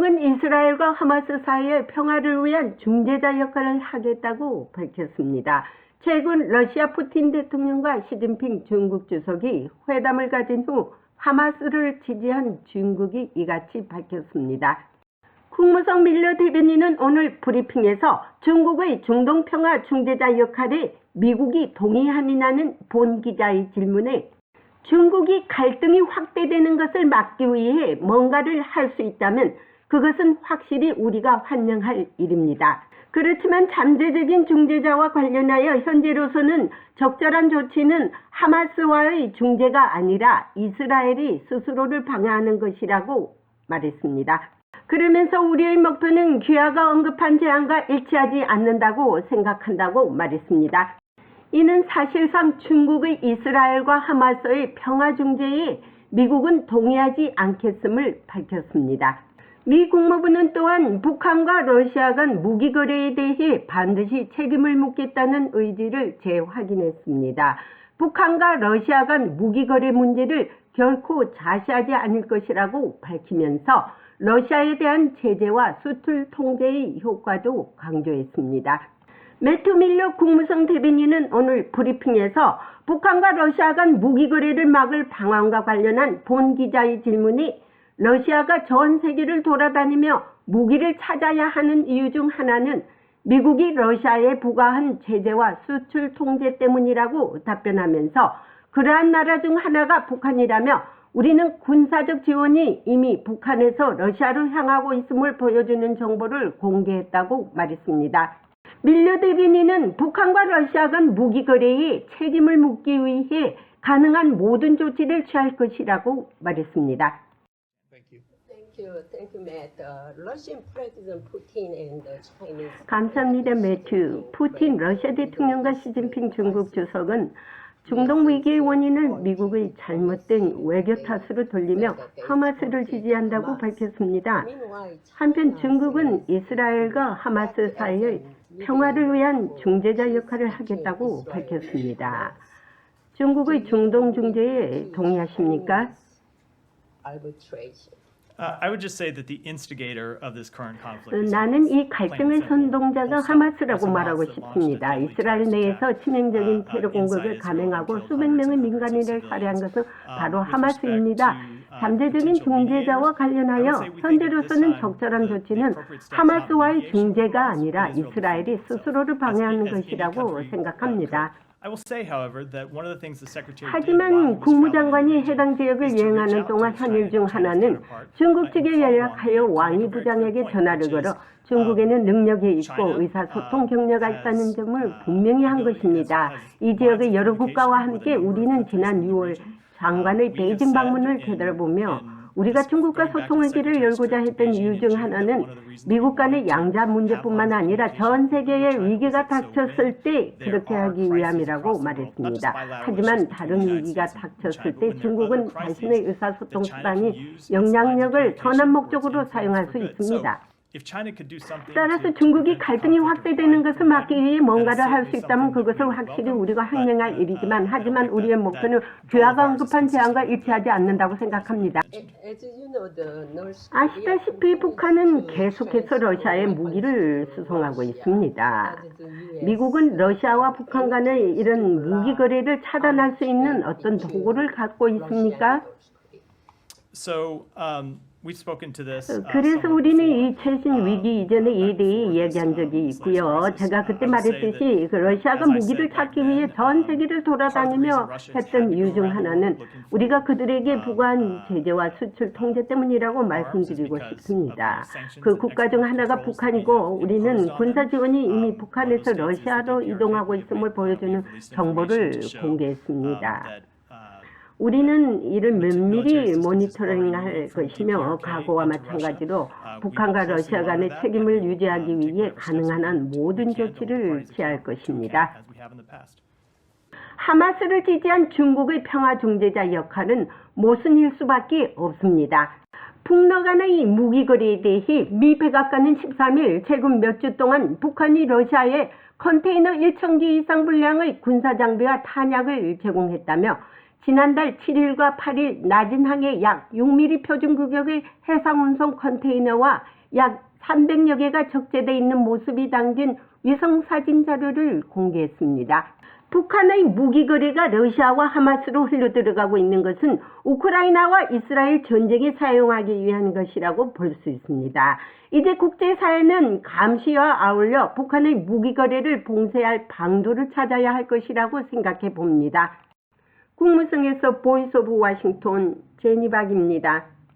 미국은 이스라엘과 하마스 사이의 평화를 위한 중재자 역할을 하겠다고 밝혔습니다. 최근 러시아 푸틴 대통령과 시진핑 중국 주석이 회담을 가진 후 하마스를 지지한 중국이 이같이 밝혔습니다. 국무성 밀러 대변인은 오늘 브리핑에서 중국의 중동 평화 중재자 역할에 미국이 동의하느냐는 본 기자의 질문에 중국이 갈등이 확대되는 것을 막기 위해 뭔가를 할 수 있다면 그것은 확실히 우리가 환영할 일입니다. 그렇지만 잠재적인 중재자와 관련하여 현재로서는 적절한 조치는 하마스와의 중재가 아니라 이스라엘이 스스로를 방해하는 것이라고 말했습니다. 그러면서 우리의 목표는 귀하가 언급한 제안과 일치하지 않는다고 생각한다고 말했습니다. 이는 사실상 중국의 이스라엘과 하마스의 평화 중재에 미국은 동의하지 않겠음을 밝혔습니다. 미 국무부는 또한 북한과 러시아 간 무기 거래에 대해 반드시 책임을 묻겠다는 의지를 재확인했습니다. 북한과 러시아 간 무기 거래 문제를 결코 자시하지 않을 것이라고 밝히면서 러시아에 대한 제재와 수출 통제의 효과도 강조했습니다. 매튜 밀러 국무성 대변인은 오늘 브리핑에서 북한과 러시아 간 무기 거래를 막을 방안과 관련한 본 기자의 질문이 러시아가 전 세계를 돌아다니며 무기를 찾아야 하는 이유 중 하나는 미국이 러시아에 부과한 제재와 수출 통제 때문이라고 답변하면서 그러한 나라 중 하나가 북한이라며 우리는 군사적 지원이 이미 북한에서 러시아로 향하고 있음을 보여주는 정보를 공개했다고 말했습니다. 밀러 대변인은 북한과 러시아 간 무기 거래에 책임을 묻기 위해 가능한 모든 조치를 취할 것이라고 말했습니다. 감사합니다, 매튜. 푸틴 러시아 대통령과 시진핑 중국 주석은 중동 위기의 원인을 미국의 잘못된 외교 탓으로 돌리며 하마스를 지지한다고 밝혔습니다. 한편 중국은 이스라엘과 하마스 사이의 평화를 위한 중재자 역할을 하겠다고 밝혔습니다. 중국의 중동 중재에 동의하십니까? I would just say that the instigator of this current conflict. 나는 이 갈등의 선동자가 하마스라고 말하고 싶습니다. 이스라엘 내에서 치명적인 테러 공격을 감행하고 수백 명의 민간인을 살해한 것은 바로 하마스입니다. 잠재적인 중재자와 관련하여 현재로서는 적절한 조치는 하마스와의 중재가 아니라 이스라엘이 스스로를 방해하는 것이라고 생각합니다. 하지만 국무장관이 해당 지역을 여행하는 동안 한 일 중 하나는 중국 측에 연락하여 왕이 부장에게 전화를 걸어 중국에는 능력이 있고 의사소통 경로가 있다는 점을 분명히 한 것입니다. 이 지역의 여러 국가와 함께 우리는 지난 6월 장관의 베이징 방문을 되돌아보며 우리가 중국과 소통의 길을 열고자 했던 이유 중 하나는 미국 간의 양자 문제뿐만 아니라 전 세계의 위기가 닥쳤을 때 그렇게 하기 위함이라고 말했습니다. 하지만 다른 위기가 닥쳤을 때 중국은 자신의 의사소통 수단이 영향력을 선한 목적으로 사용할 수 있습니다. 따라서 중국이 갈등이 확대되는 것을 막기 위해 뭔가를 할 수 있다면 그것을 확실히 우리가 환영할 일이지만 하지만 우리의 목표는 귀하가 언급한 제안과 일치하지 않는다고 생각합니다. 아시다시피 북한은 계속해서 러시아에 무기를 수송하고 있습니다. 미국은 러시아와 북한 간의 이런 무기 거래를 차단할 수 있는 어떤 도구를 갖고 있습니까? 그래서 우리는 이 최신 위기 이전에 이에 대해 이야기한 적이 있고요. 제가 그때 말했듯이 러시아가 무기를 찾기 위해 전 세계를 돌아다니며 했던 이유 중 하나는 우리가 그들에게 부과한 제재와 수출 통제 때문이라고 말씀드리고 싶습니다. 그 국가 중 하나가 북한이고 우리는 군사 지원이 이미 북한에서 러시아로 이동하고 있음을 보여주는 정보를 공개했습니다. 우리는 이를 면밀히 모니터링할 것이며 과거와 마찬가지로 북한과 러시아 간의 책임을 유지하기 위해 가능한 한 모든 조치를 취할 것입니다. 하마스를 지지한 중국의 평화 중재자 역할은 모순일 수밖에 없습니다. 북러 간의 무기 거래에 대해 미 백악관은 13일 최근 몇 주 동안 북한이 러시아에 컨테이너 1,000개 이상 분량의 군사장비와 탄약을 제공했다며 지난달 7일과 8일 낮은 항해 약 6mm 표준 규격의 해상 운송 컨테이너와 약 300여 개가 적재되어 있는 모습이 담긴 위성사진 자료를 공개했습니다. 북한의 무기 거래가 러시아와 하마스로 흘러들어가고 있는 것은 우크라이나와 이스라엘 전쟁에 사용하기 위한 것이라고 볼 수 있습니다. 이제 국제사회는 감시와 아울러 북한의 무기 거래를 봉쇄할 방도를 찾아야 할 것이라고 생각해 봅니다. 국무성에서 보이스 오브 워싱턴 제니박입니다.